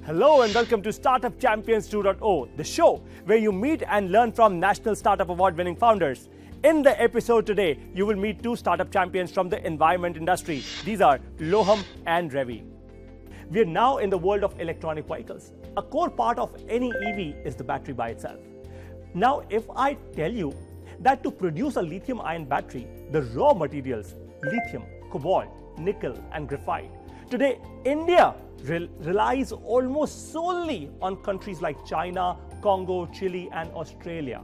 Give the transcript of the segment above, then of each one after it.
Hello and welcome to Startup Champions 2.0, the show where you meet and learn from National Startup Award-winning founders. In the episode today, you will meet two startup champions from the environment industry. These are Loham and Ravi. We are now in the world of electronic vehicles. A core part of any EV is the battery by itself. Now, if I tell you that to produce a lithium-ion battery, the raw materials, lithium, cobalt, nickel, and graphite, today, India relies almost solely on countries like China, Congo, Chile, and Australia.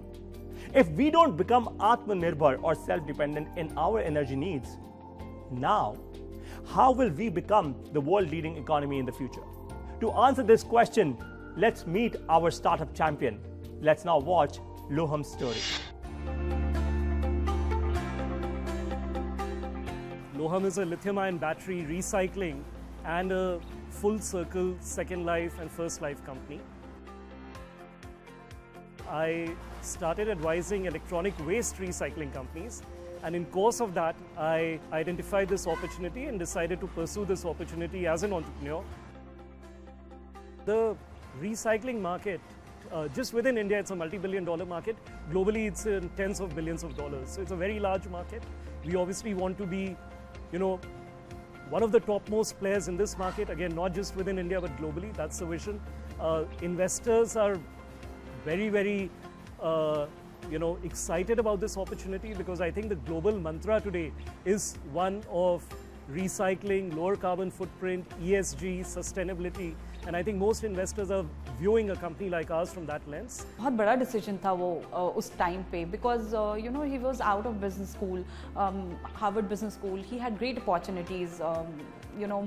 If we don't become Atmanirbhar or self-dependent in our energy needs, now, how will we become the world-leading economy in the future? To answer this question, let's meet our startup champion. Let's now watch Loham's story. Loham is a lithium-ion battery recycling and a full-circle second life and first life company. I started advising electronic waste recycling companies, and in course of that, I identified this opportunity and decided to pursue this opportunity as an entrepreneur. The recycling market, just within India, it's a multi-billion-dollar market. Globally, it's in tens of billions of dollars. So it's a very large market. We obviously want to be, one of the topmost players in this market. Again, not just within India, but globally. That's the vision. Investors are very, very, excited about this opportunity because I think the global mantra today is one of recycling, lower carbon footprint, ESG, sustainability. And I think most investors are viewing a company like ours from that lens. बहुत बड़ा decision था वो उस time पे because he was out of business school, Harvard Business School. He had great opportunities.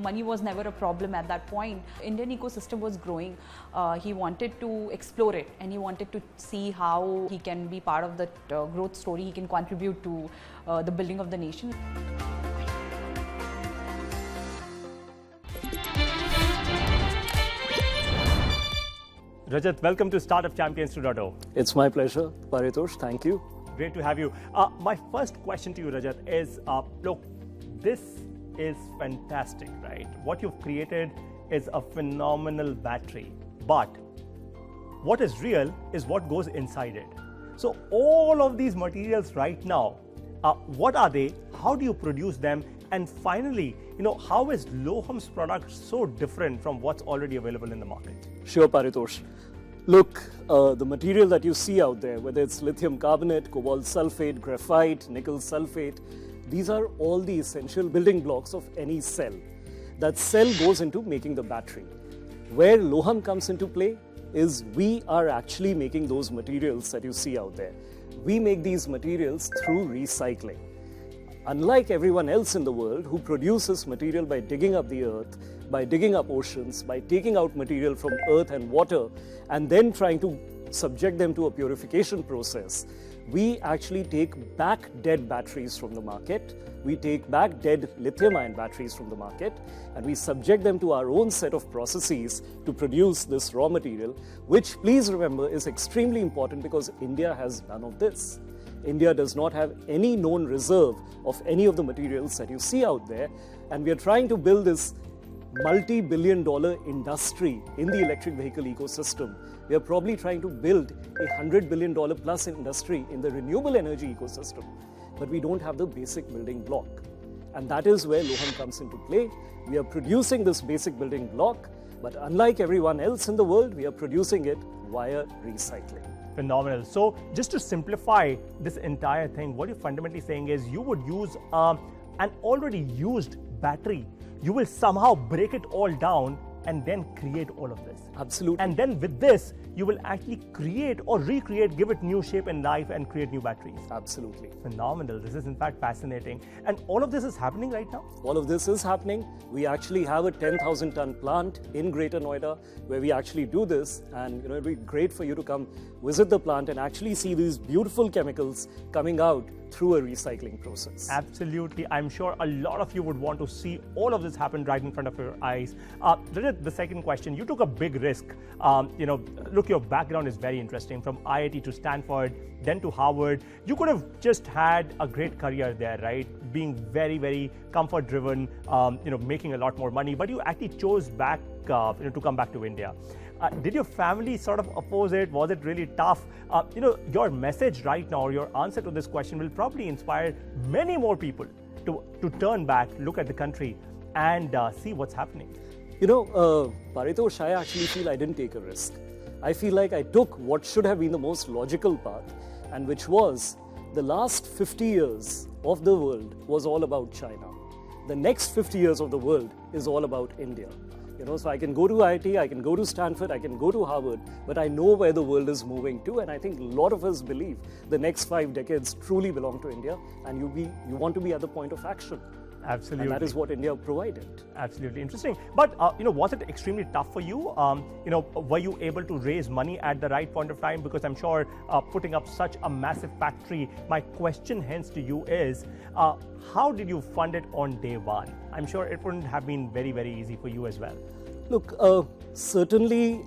Money was never a problem at that point. Indian ecosystem was growing. He wanted to explore it and he wanted to see how he can be part of the growth story. He can contribute to the building of the nation. Rajat, welcome to Startup Champions 2.0. It's my pleasure, Paritosh. Thank you. Great to have you. My first question to you, Rajat, is look, this is fantastic, right? What you've created is a phenomenal battery, but what is real is what goes inside it. So all of these materials right now, what are they? How do you produce them? And finally, how is Loham's product so different from what's already available in the market? Sure, Paritosh. Look, the material that you see out there, whether it's lithium carbonate, cobalt sulfate, graphite, nickel sulfate, these are all the essential building blocks of any cell. That cell goes into making the battery. Where Loham comes into play is we are actually making those materials that you see out there. We make these materials through recycling. Unlike everyone else in the world who produces material by digging up the earth, by digging up oceans, by taking out material from earth and water, and then trying to subject them to a purification process, we actually take back dead batteries from the market. We take back dead lithium-ion batteries from the market, and we subject them to our own set of processes to produce this raw material, which, please remember, is extremely important because India has none of this. India does not have any known reserve of any of the materials that you see out there, and we are trying to build this multi-billion-dollar industry in the electric vehicle ecosystem. We are probably trying to build $100 billion plus industry in the renewable energy ecosystem, but we don't have the basic building block. And that is where Loham comes into play. We are producing this basic building block, but unlike everyone else in the world, we are producing it via recycling. Phenomenal. So just to simplify this entire thing, what you're fundamentally saying is you would use an already used battery. You will somehow break it all down and then create all of this. Absolutely. And then with this, you will actually create or recreate, give it new shape and life and create new batteries. Absolutely. Phenomenal. This is in fact fascinating. And all of this is happening right now? All of this is happening. We actually have a 10,000 ton plant in Greater Noida where we actually do this. And it'll be great for you to come visit the plant and actually see these beautiful chemicals coming out through a recycling process. Absolutely. I'm sure a lot of you would want to see all of this happen right in front of your eyes. Rajat, the second question, you took a big risk. Look, your background is very interesting, from IIT to Stanford, then to Harvard. You could have just had a great career there, right? Being very, very comfort driven, making a lot more money, but you actually chose to come back to India. Did your family sort of oppose it? Was it really tough? Your message right now, or your answer to this question will probably inspire many more people to turn back, look at the country, and see what's happening. Paritosh, I actually feel I didn't take a risk. I feel like I took what should have been the most logical path, and which was the last 50 years of the world was all about China. The next 50 years of the world is all about India. So I can go to IIT, I can go to Stanford, I can go to Harvard, but I know where the world is moving to, and I think a lot of us believe the next 5 decades truly belong to India, and you want to be at the point of action. Absolutely. And that is what India provided. Absolutely. Interesting. But, was it extremely tough for you? Were you able to raise money at the right point of time? Because I'm sure putting up such a massive factory, my question hence to you is, how did you fund it on day one? I'm sure it wouldn't have been very, very easy for you as well. Look, certainly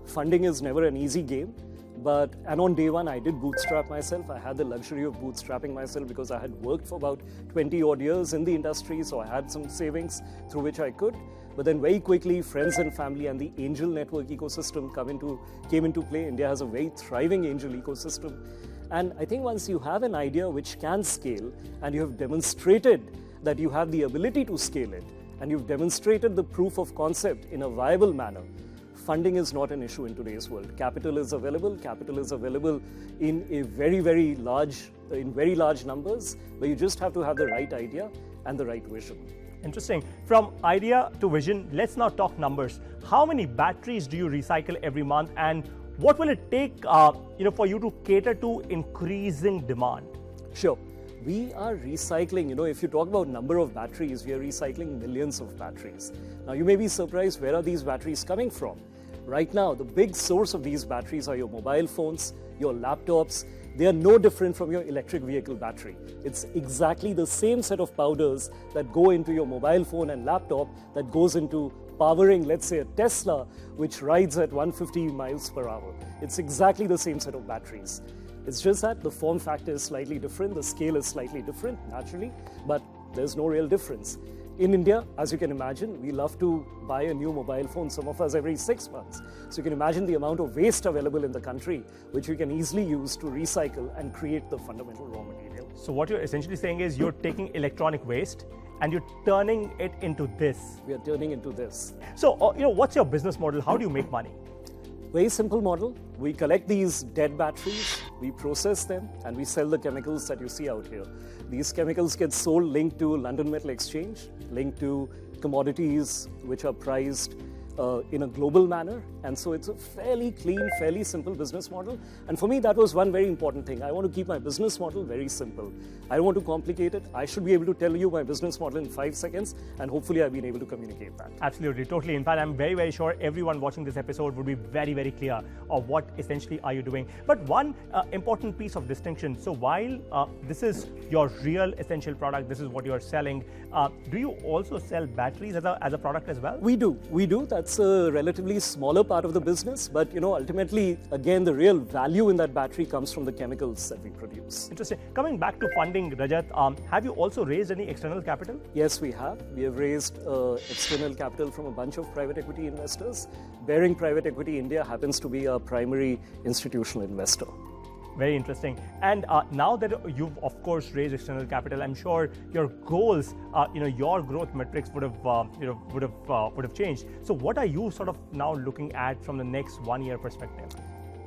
funding is never an easy game. And on day one, I did bootstrap myself. I had the luxury of bootstrapping myself because I had worked for about 20 odd years in the industry, so I had some savings through which I could. But then very quickly, friends and family and the angel network ecosystem came into play. India has a very thriving angel ecosystem. And I think once you have an idea which can scale, and you have demonstrated that you have the ability to scale it, and you've demonstrated the proof of concept in a viable manner, funding is not an issue in today's world. Capital is available in very large numbers, but you just have to have the right idea and the right vision. Interesting. From idea to vision, let's now talk numbers. How many batteries do you recycle every month, and what will it take for you to cater to increasing demand? Sure. We are recycling, if you talk about number of batteries, we are recycling millions of batteries. Now, you may be surprised, where are these batteries coming from? Right now, the big source of these batteries are your mobile phones, your laptops. They are no different from your electric vehicle battery. It's exactly the same set of powders that go into your mobile phone and laptop that goes into powering, let's say, a Tesla, which rides at 150 miles per hour. It's exactly the same set of batteries. It's just that the form factor is slightly different, the scale is slightly different, naturally, but there's no real difference. In India, as you can imagine, we love to buy a new mobile phone, some of us every 6 months. So you can imagine the amount of waste available in the country, which we can easily use to recycle and create the fundamental raw material. So what you're essentially saying is you're taking electronic waste and you're turning it into this. We are turning into this. So, what's your business model? How do you make money? Very simple model. We collect these dead batteries, we process them, and we sell the chemicals that you see out here. These chemicals get sold linked to London Metal Exchange, linked to commodities which are priced in a global manner. And so it's a fairly clean, fairly simple business model. And for me, that was one very important thing. I want to keep my business model very simple. I don't want to complicate it. I should be able to tell you my business model in 5 seconds, and hopefully I've been able to communicate that. Absolutely, totally. In fact, I'm very, very sure everyone watching this episode would be very, very clear of what essentially are you doing. But one important piece of distinction. So while this is your real essential product, this is what you're selling, do you also sell batteries as a product as well? We do. That's a relatively smaller part of the business, but ultimately, again, the real value in that battery comes from the chemicals that we produce. Interesting. Coming back to funding, Rajat, have you also raised any external capital? Yes, we have. We have raised external capital from a bunch of private equity investors. Baring Private Equity India happens to be our primary institutional investor. Very interesting. And now that you've, of course, raised external capital, I'm sure your goals, your growth metrics would have changed. So, what are you sort of now looking at from the next 1 year perspective?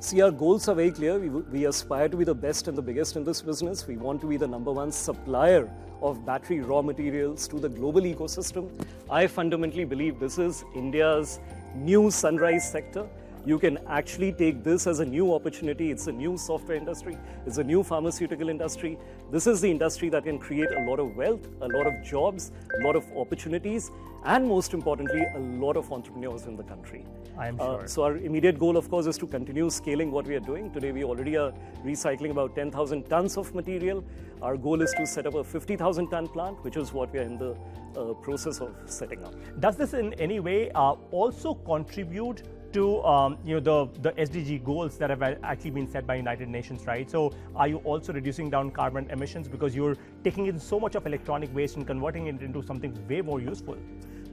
See, our goals are very clear. We aspire to be the best and the biggest in this business. We want to be the #1 supplier of battery raw materials to the global ecosystem. I fundamentally believe this is India's new sunrise sector. You can actually take this as a new opportunity. It's a new software industry. It's a new pharmaceutical industry. This is the industry that can create a lot of wealth, a lot of jobs, a lot of opportunities, and most importantly, a lot of entrepreneurs in the country. I am sure. So our immediate goal, of course, is to continue scaling what we are doing. Today, we already are recycling about 10,000 tons of material. Our goal is to set up a 50,000 ton plant, which is what we are in the process of setting up. Does this in any way also contribute to the SDG goals that have actually been set by United Nations, right? So are you also reducing down carbon emissions because you're taking in so much of electronic waste and converting it into something way more useful?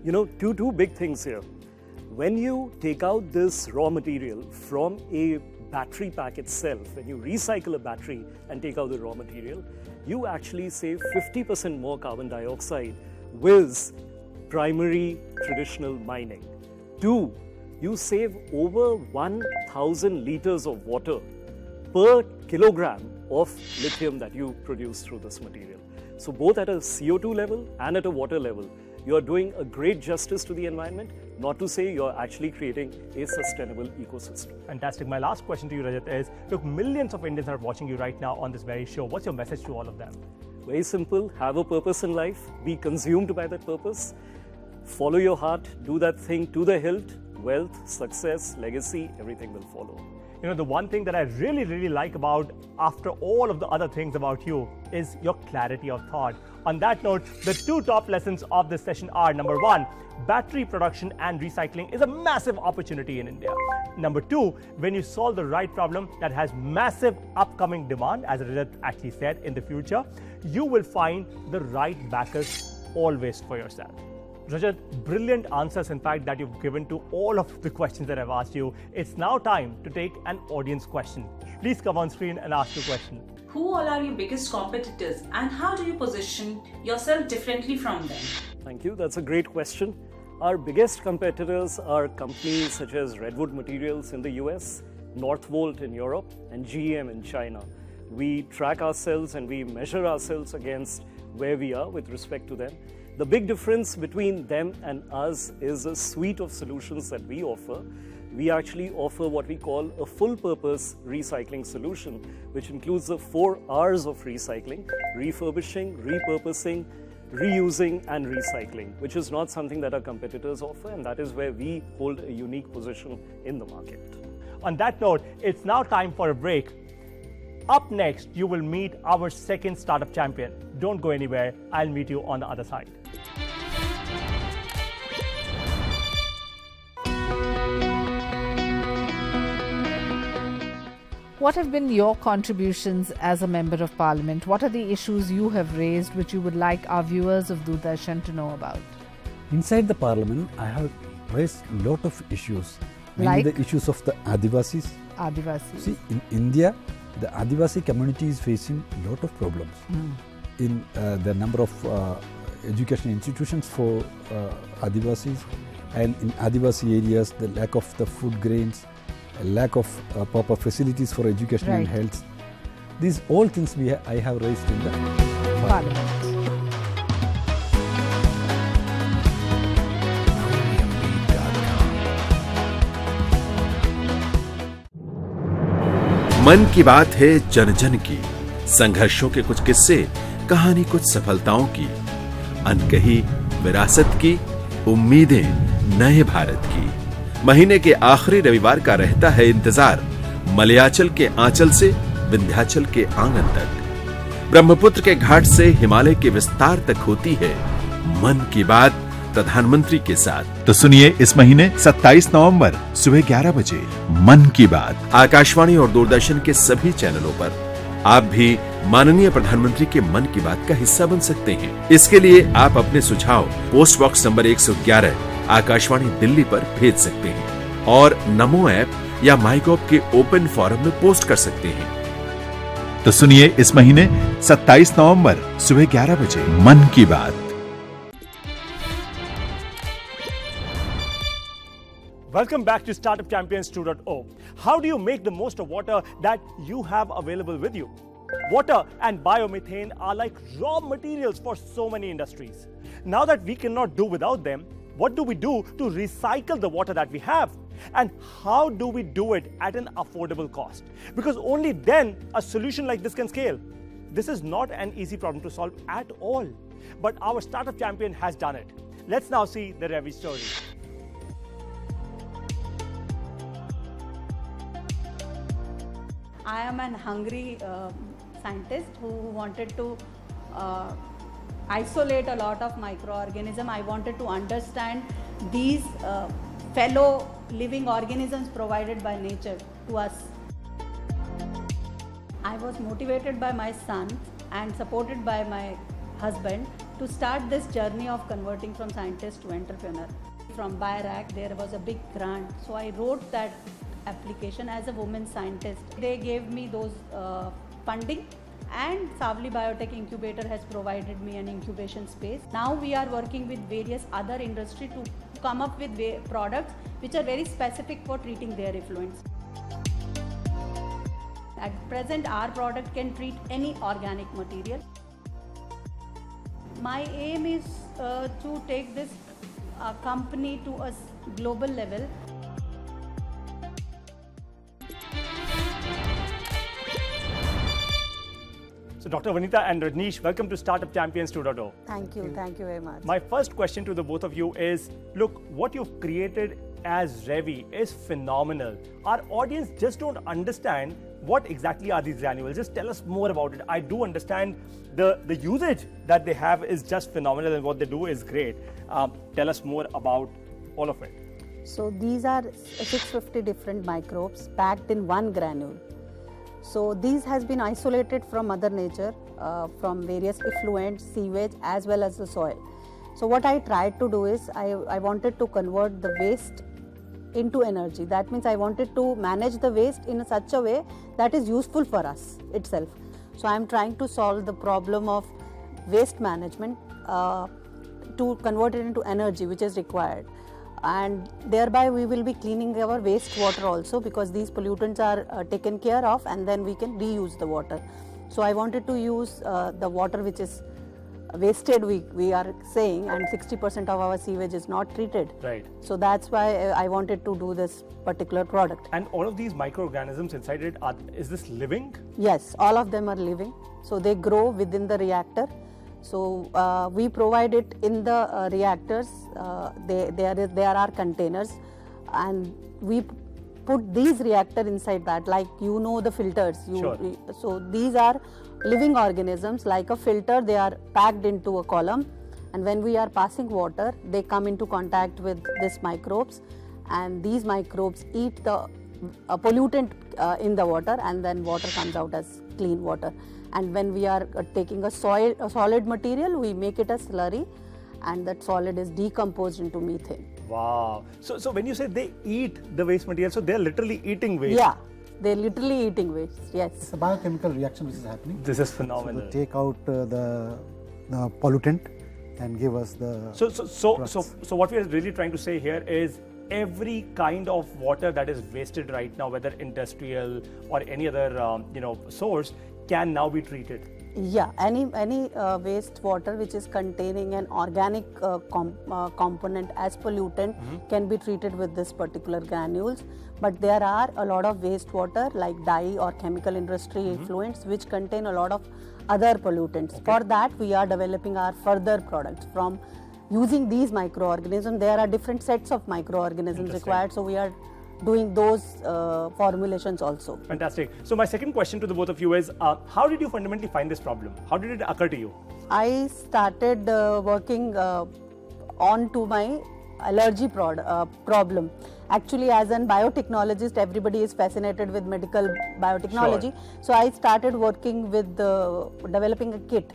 You know, two big things here. When you take out this raw material from a battery pack itself, when you recycle a battery and take out the raw material, you actually save 50% more carbon dioxide with primary traditional mining. 2, you save over 1,000 liters of water per kilogram of lithium that you produce through this material. So both at a CO2 level and at a water level, you're doing a great justice to the environment, not to say you're actually creating a sustainable ecosystem. Fantastic. My last question to you, Rajat, is, look, millions of Indians are watching you right now on this very show. What's your message to all of them? Very simple. Have a purpose in life. Be consumed by that purpose. Follow your heart. Do that thing to the hilt. Wealth, success, legacy, everything will follow. You know, the one thing that I really, really like about, after all of the other things about you, is your clarity of thought. On that note, the 2 top lessons of this session are, number 1, battery production and recycling is a massive opportunity in India. Number 2, when you solve the right problem that has massive upcoming demand, as Rajat actually said, in the future, you will find the right backers always for yourself. Rajat, brilliant answers, in fact, that you've given to all of the questions that I've asked you. It's now time to take an audience question. Please come on screen and ask your question. Who all are your biggest competitors and how do you position yourself differently from them? Thank you. That's a great question. Our biggest competitors are companies such as Redwood Materials in the US, Northvolt in Europe, and GM in China. We track ourselves and we measure ourselves against where we are with respect to them. The big difference between them and us is a suite of solutions that we offer. We actually offer what we call a full-purpose recycling solution, which includes the 4 R's of recycling: refurbishing, repurposing, reusing, and recycling, which is not something that our competitors offer, and that is where we hold a unique position in the market. On that note, it's now time for a break. Up next, you will meet our second startup champion. Don't go anywhere. I'll meet you on the other side. What have been your contributions as a Member of Parliament? What are the issues you have raised which you would like our viewers of Doordarshan to know about? Inside the Parliament, I have raised a lot of issues. Mainly Like? the issues of the Adivasis. Adivasis. See, in India, the Adivasi community is facing a lot of problems. In the number of education institutions for Adivasis, and in Adivasi areas, the lack of the food grains, a lack of proper facilities for education and Right. health. These all things I have raised in the Parliament. मन की बात है जन जन की, संघर्षों के कुछ किस्से, कहानी कुछ सफलताओं की, अनकही विरासत की, उम्मीदें नए भारत की। महीने के आखिरी रविवार का रहता है इंतजार, मलयाचल के आंचल से विंध्याचल के आंगन तक, ब्रह्मपुत्र के घाट से हिमालय के विस्तार तक होती है मन की बात प्रधानमंत्री के साथ। तो सुनिए इस महीने 27 नवंबर सुबह 11 बजे मन की बात आकाशवाणी और दूरदर्शन के सभी चैनलों पर। आप भी माननीय प्रधानमंत्री के मन की बात का हिस्सा बन सकते हैं। इसके लिए आप अपने सुझाव post box number 111 Akashvani Delhi पर भेज सकते हैं और नमो ऐप या माईगॉव के ओपन फोरम में पोस्ट कर सकते हैं। तो सुनिए इस महीने 27 नवंबर सुबह 11 बजे मन की बात। Welcome back to Startup Champions 2.0. How do you make the most of water that you have available with you? Water and biomethane are like raw materials for so many industries. Now that we cannot do without them, What do we do to recycle the water that we have? And how do we do it at an affordable cost? Because only then a solution like this can scale. This is not an easy problem to solve at all. But our startup champion has done it. Let's now see the Ravi story. I am an hungry scientist who wanted to isolate a lot of microorganisms. I wanted to understand these fellow living organisms provided by nature to us. I was motivated by my son and supported by my husband to start this journey of converting from scientist to entrepreneur. From BIRAC, there was a big grant, so I wrote that application as a woman scientist. They gave me those funding, and Savli Biotech Incubator has provided me an incubation space. Now we are working with various other industry to come up with products which are very specific for treating their effluents. At present, our product can treat any organic material. My aim is to take this company to a global level. So Dr. Vanita and Rajneesh, welcome to Startup Champions 2.0. Thank you very much. My first question to the both of you is, look, what you've created as Ravi is phenomenal. Our audience just don't understand what exactly are these granules. Just tell us more about it. I do understand the usage that they have is just phenomenal and what they do is great. Tell us more about all of it. So these are 650 different microbes packed in one granule. So these has been isolated from Mother Nature, from various effluents, sewage as well as the soil. So what I tried to do is I wanted to convert the waste into energy. That means I wanted to manage the waste in such a way that is useful for us itself. So I am trying to solve the problem of waste management to convert it into energy which is required. And thereby we will be cleaning our wastewater also, because these pollutants are taken care of and then we can reuse the water. So I wanted to use the water which is wasted, we are saying, and 60% of our sewage is not treated. Right. So that's why I wanted to do this particular product. And all of these microorganisms inside it, is this living? Yes, all of them are living. So they grow within the reactor. So we provide it in the reactors. There are containers, and we put these reactor inside that, like the filters. Sure. So these are living organisms. Like a filter, they are packed into a column, and when we are passing water, they come into contact with these microbes, and these microbes eat the pollutant in the water, and then water comes out as clean water. And when we are taking a solid material, we make it a slurry, and that solid is decomposed into methane. Wow. So when you say they eat the waste material, so they're literally eating waste? Yeah, they're literally eating waste, yes. It's a biochemical reaction which is happening. This is phenomenal. So they take out the pollutant and give us the So what we are really trying to say here is every kind of water that is wasted right now, whether industrial or any other source, can now be treated. Yeah, any waste water which is containing an organic component as pollutant can be treated with this particular granules. But there are a lot of waste water like dye or chemical industry effluents which contain a lot of other pollutants. Okay. For that, we are developing our further products from using these microorganisms. There are different sets of microorganisms required, so we are doing those formulations also. Fantastic. So my second question to the both of you is, how did you fundamentally find this problem? How did it occur to you? I started working on to my allergy problem. Actually, as a biotechnologist, everybody is fascinated with medical biotechnology. Sure. So I started working with developing a kit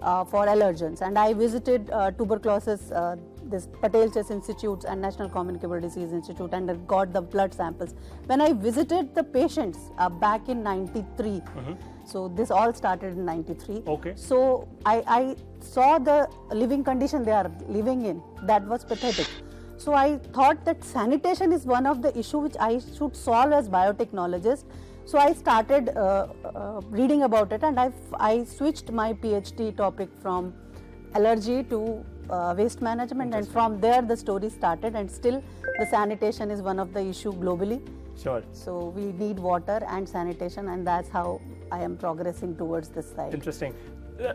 for allergens, and I visited tuberculosis, this Patel Chess Institute and National Communicable Disease Institute, and got the blood samples. When I visited the patients back in '93, so this all started in '93. Okay. So I saw the living condition they are living in. That was pathetic. So I thought that sanitation is one of the issues which I should solve as biotechnologist. So I started reading about it, and I switched my PhD topic from allergy to waste management, and from there the story started, and still the sanitation is one of the issue globally. Sure. So we need water and sanitation, and that's how I am progressing towards this side. Interesting.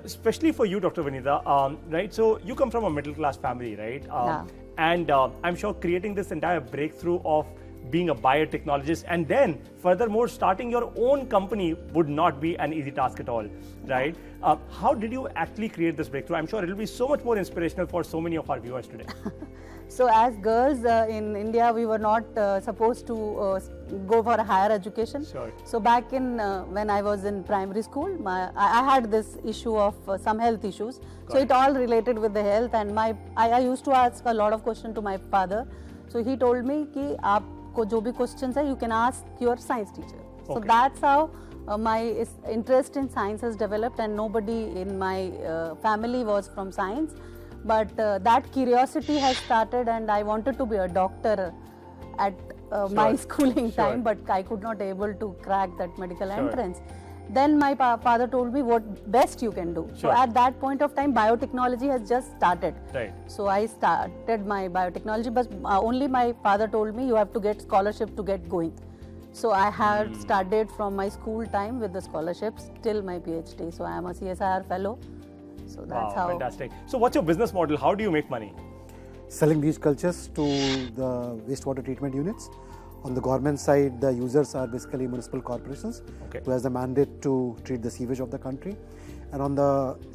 Especially for you, Dr. Vanitha, right? So you come from a middle class family, right? Yeah. And I'm sure creating this entire breakthrough of being a biotechnologist and then furthermore starting your own company would not be an easy task at all, right? How did you actually create this breakthrough? I'm sure it will be so much more inspirational for so many of our viewers today. So as girls in India, we were not supposed to go for a higher education. Sure. So back in when I was in primary school, I had this issue of some health issues. So it all related with the health, and I used to ask a lot of questions to my father. So he told me कि आपको जो भी questions है, you can ask your science teacher. So that's how my interest in science has developed, and nobody in my family was from science. But that curiosity has started, and I wanted to be a doctor at my schooling time, but I could not able to crack that medical entrance. Then my father told me what best you can do. So at that point of time, biotechnology has just started. Right. So I started my biotechnology, but only my father told me you have to get scholarship to get going. So I had started from my school time with the scholarships till my PhD. So I am a CSIR fellow. So that's how. Fantastic. So what's your business model? How do you make money? Selling these cultures to the wastewater treatment units. On the government side, the users are basically municipal corporations who has the mandate to treat the sewage of the country. And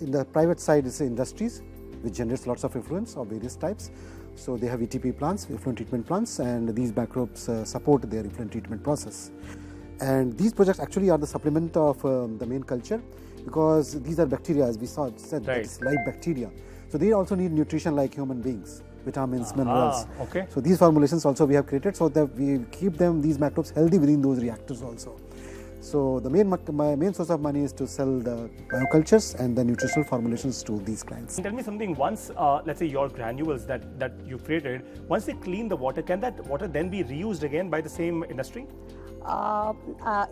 in the private side is industries, which generates lots of effluents of various types. So they have ETP plants, effluent treatment plants, and these microbes support their effluent treatment process. And these projects actually are the supplement of the main culture, because these are bacteria, as we said, that is live bacteria. So they also need nutrition like human beings, vitamins, minerals. So these formulations also we have created so that we keep these microbes healthy within those reactors also. So the my main source of money is to sell the biocultures and the nutritional formulations to these clients. Tell me something, once let's say your granules that you created, once they clean the water, can that water then be reused again by the same industry?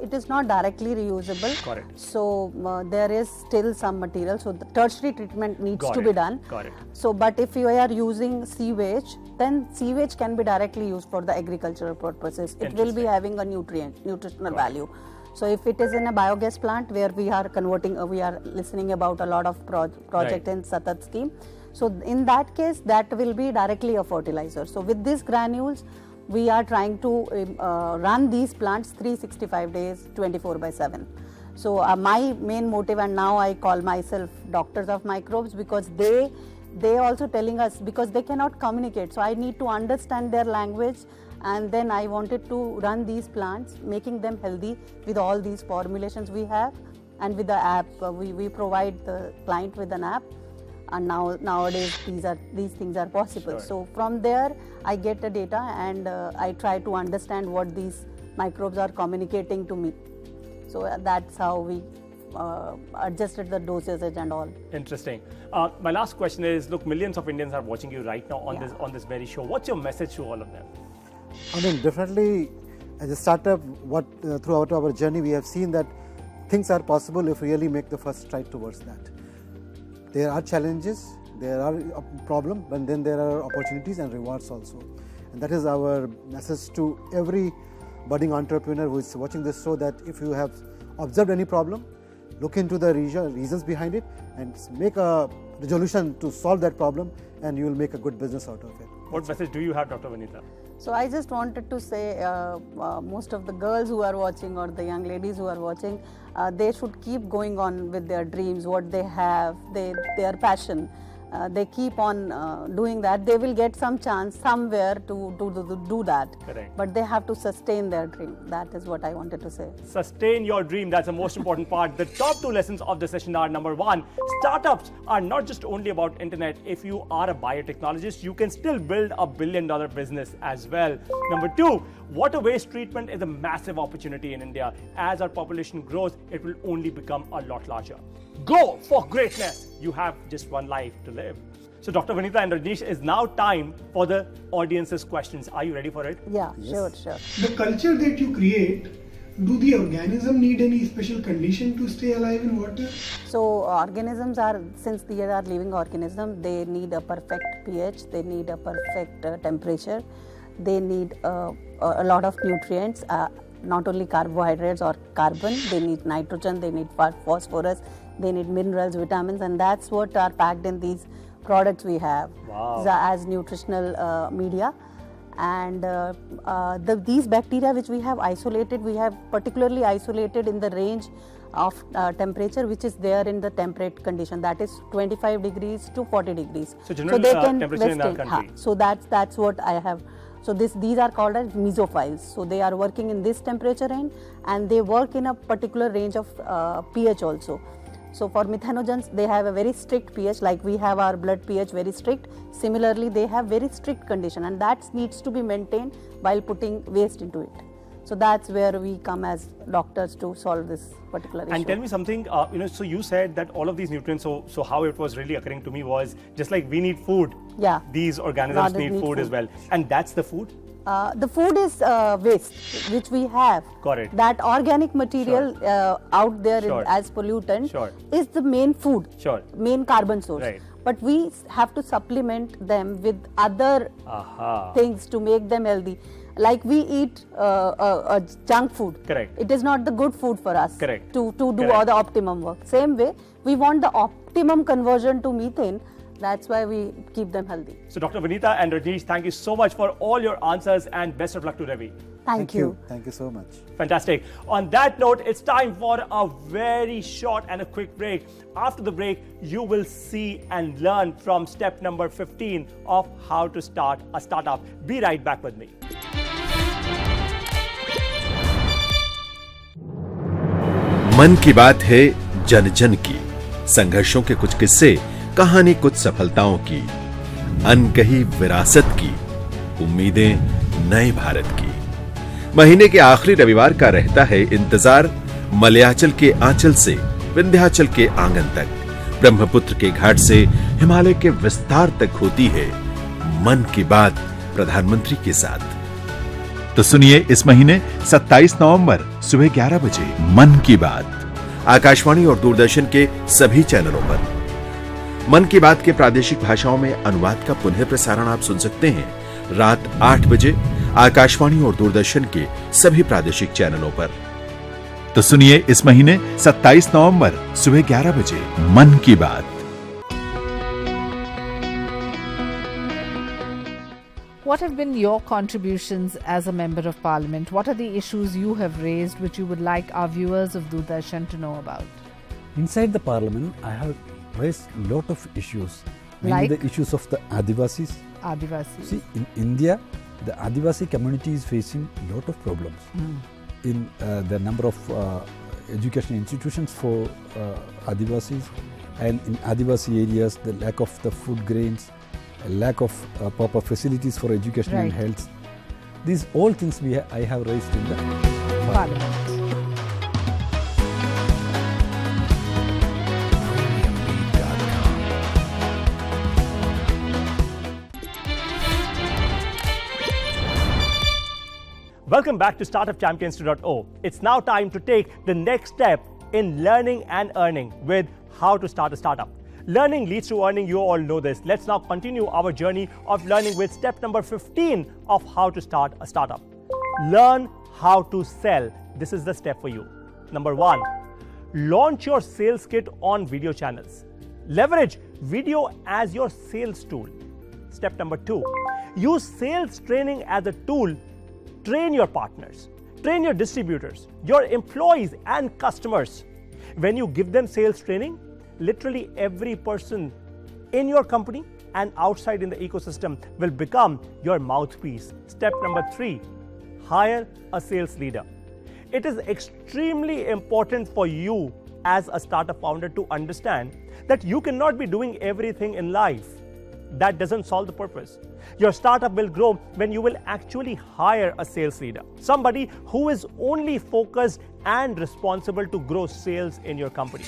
It is not directly reusable. Correct. So there is still some material. So the tertiary treatment needs to be done. Got it. So, but if you are using sewage, then sewage can be directly used for the agricultural purposes. It will be having a nutritional value. So if it is in a biogas plant where we are converting, we are listening about a lot of project in Satat scheme. So in that case, that will be directly a fertilizer. So with these granules, we are trying to run these plants 365 days, 24/7. So my main motive, and now I call myself doctors of microbes, because they also telling us, because they cannot communicate. So I need to understand their language, and then I wanted to run these plants, making them healthy with all these formulations we have, and with the app we provide the client with an app. And nowadays these things are possible. So from there I get the data, and I try to understand what these microbes are communicating to me. So that's how we adjusted the dosage and all. Interesting. My last question is, look, millions of Indians are watching you right now on this very show. What's your message to all of them? I mean, definitely as a startup, throughout our journey we have seen that things are possible if we really make the first stride towards that. There are challenges, there are problems, but then there are opportunities and rewards also. And that is our message to every budding entrepreneur who is watching this show, that if you have observed any problem, look into the reasons behind it and make a resolution to solve that problem, and you will make a good business out of it. What message do you have, Dr. Vanitha? So I just wanted to say, most of the girls who are watching, or the young ladies who are watching, they should keep going on with their dreams, what they have, their passion. They keep on doing that. They will get some chance somewhere to do that. Correct. But they have to sustain their dream. That is what I wanted to say. Sustain your dream. That's the most important part. The top two lessons of the session are: number one, startups are not just only about internet. If you are a biotechnologist, you can still build a billion-dollar business as well. Number two, water waste treatment is a massive opportunity in India. As our population grows, it will only become a lot larger. Go for greatness. You have just one life to live. So Dr. Vanitha and Rajneesh, is now time for the audience's questions. Are you ready for it? Yeah, sure. The culture that you create Do the organism need any special condition to stay alive in water? So organisms are, since they are living organisms, they need a perfect pH, they need a perfect temperature, they need a lot of nutrients, not only carbohydrates or carbon, they need nitrogen, they need phosphorus, they need minerals, vitamins, and that's what are packed in these products we have. Wow. As nutritional media. And these bacteria which we have isolated, we have particularly isolated in the range of temperature which is there in the temperate condition, that is 25 degrees to 40 degrees. So general they can temperature in our country. So that's what I have. So these are called as mesophiles. So they are working in this temperature range, and they work in a particular range of pH also. So for methanogens, they have a very strict pH, like we have our blood pH very strict. Similarly, they have very strict condition, and that needs to be maintained while putting waste into it. So that's where we come as doctors to solve this particular issue. And tell me something, so you said that all of these nutrients, so how it was really occurring to me was, just like we need food, yeah, these organisms need food as well. And that's the food? The food is waste which we have. Got it. That organic material out there as pollutant is the main food, main carbon source. Right. But we have to supplement them with other things to make them healthy. Like we eat junk food. Correct. It is not the good food for us. Correct. To do all the optimum work. Same way, we want the optimum conversion to methane. That's why we keep them healthy. So Dr. Vanita and Rajneesh, thank you so much for all your answers, and best of luck to Ravi. Thank you. Thank you so much. Fantastic. On that note, it's time for a very short and a quick break. After the break, you will see and learn from step number 15 of how to start a startup. Be right back with me. मन की बात है जन जन की, संघर्षों के कुछ किस्से, कहानी कुछ सफलताओं की, अनकही विरासत की, उम्मीदें नए भारत की। महीने के आखिरी रविवार का रहता है इंतजार मलयाचल के आंचल से विंध्याचल के आंगन तक, ब्रह्मपुत्र के घाट से हिमालय के विस्तार तक होती है मन की बात प्रधानमंत्री के साथ। तो सुनिए इस महीने 27 नवंबर सुबह 11 बजे मन की बात, आकाशवाणी और दूरदर्शन के सभी चैनलों पर। मन की बात के प्रादेशिक भाषाओं में अनुवाद का पुनः प्रसारण आप सुन सकते हैं रात 8 बजे आकाशवाणी और दूरदर्शन के सभी प्रादेशिक चैनलों पर। तो सुनिए इस महीने 27 नवंबर सुबह 11 बजे मन की बात। What have been your contributions as a member of parliament? What are the issues you have raised which you would like our viewers of Doordarshan to know about? Inside the parliament, I have raised a lot of issues. Mainly the issues of the Adivasis. See, in India, the Adivasi community is facing a lot of problems in the number of education institutions for Adivasis, and in Adivasi areas, the lack of the food grains, a lack of proper facilities for education and health. These all things I have raised in the parliament. Welcome back to StartupChampions2.0. It's now time to take the next step in learning and earning with how to start a startup. Learning leads to earning, you all know this. Let's now continue our journey of learning with step number 15 of how to start a startup. Learn how to sell. This is the step for you. Number 1, launch your sales kit on video channels. Leverage video as your sales tool. Step number 2, use sales training as a tool. Train your partners, train your distributors, your employees and customers. When you give them sales training, literally every person in your company and outside in the ecosystem will become your mouthpiece. Step number 3, hire a sales leader. It is extremely important for you as a startup founder to understand that you cannot be doing everything in life. That doesn't solve the purpose. Your startup will grow when you will actually hire a sales leader, somebody who is only focused and responsible to grow sales in your company.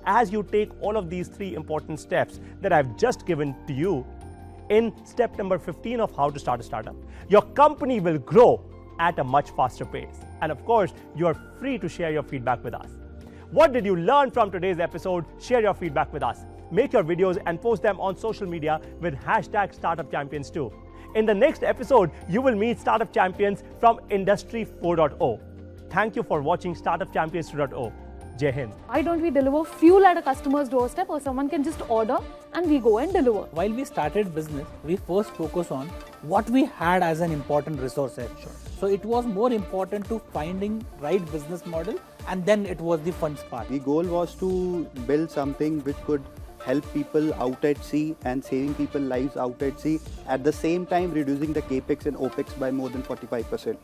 As you take all of these 3 important steps that I've just given to you in step number 15 of how to start a startup, your company will grow at a much faster pace. And of course, you are free to share your feedback with us. What did you learn from today's episode? Share your feedback with us. Make your videos and post them on social media with hashtag Startup Champions too. In the next episode, you will meet startup champions from Industry 4.0. Thank you for watching Startup Champions 2.0. Jai Hind. Why don't we deliver fuel at a customer's doorstep, or someone can just order and we go and deliver? While we started business, we first focused on what we had as an important resource set. So it was more important to finding right business model, and then it was the funds part. The goal was to build something which could help people out at sea and saving people lives out at sea, at the same time reducing the capex and opex by more than 45%.